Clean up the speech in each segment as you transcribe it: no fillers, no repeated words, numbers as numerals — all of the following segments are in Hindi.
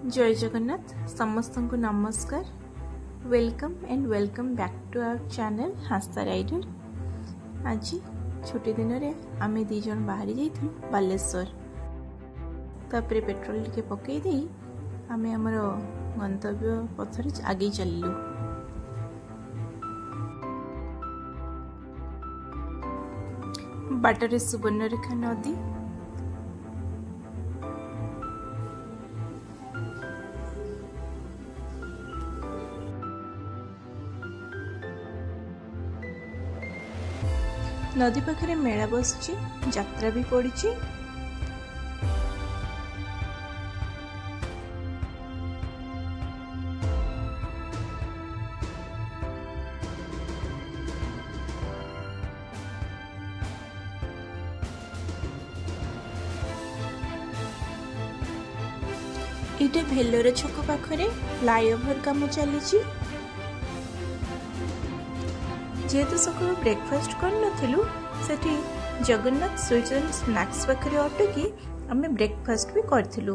जय जगन्नाथ समस्त को नमस्कार। Welcome and welcome back to our channel Hasta rider. आज छुट्टी दिन में आम दीज बाहरी जाइलु बालेश्वर। तापर पेट्रोल टिके पकई दे आम आमर गंतव्य पथरे आगे चलू। बाटरे सुवर्णरेखा नदी, नदी पाखे मेला बसची, यात्रा भी पड़ी। इटे भेलोर छक पाखरे फ्लाईओवर काम चली। जेहेतु सकाल ब्रेकफास्ट करनथिलु Sethi Jagannath sweets and snacks पाखरे अटकी आमे ब्रेकफास्ट भी करथिलु।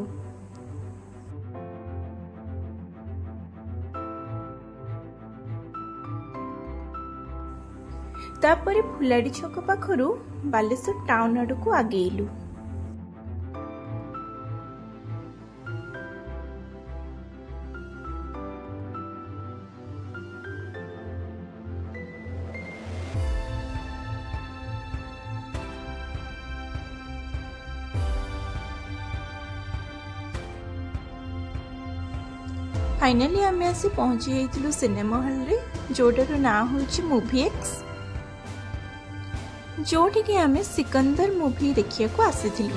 तापरे फुलाडी छक पाखरु बालेश्वर टाउन आड़ को आगेलु। फाइनली आम आसी पहुंची जाइलु सिनेमा हॉल रे, जोटार ना होची मूवी एक्स, जोठी के आमे सिकंदर मूवी देखिया को आसीथिलु।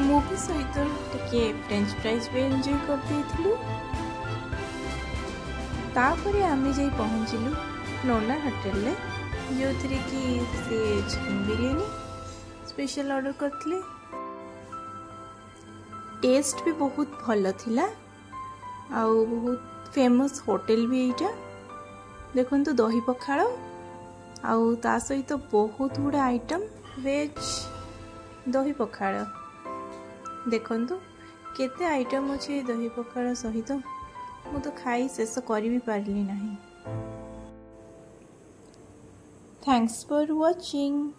मूवी सहित टिके फ्रेंच फ्राइज भी एंजॉय करथिलु। तापरे आमे जाई पहुंचिलु नोना होटल ले, जो थी कि से चिकन बिरयानी स्पेशल ऑर्डर करथिले। टेस्ट भी बहुत भल थिला आउ बहुत फेमस होटल भी एटा। देखंतु दही पखाड़ आउ ता सहित बहुत गुड़ा आइटम वेज दही पखाड़। देखंतु केते आइटम अछि दही पखाड़ सहित, मु तो खाई शेष करी भी पारली नहीं। Thanks for watching.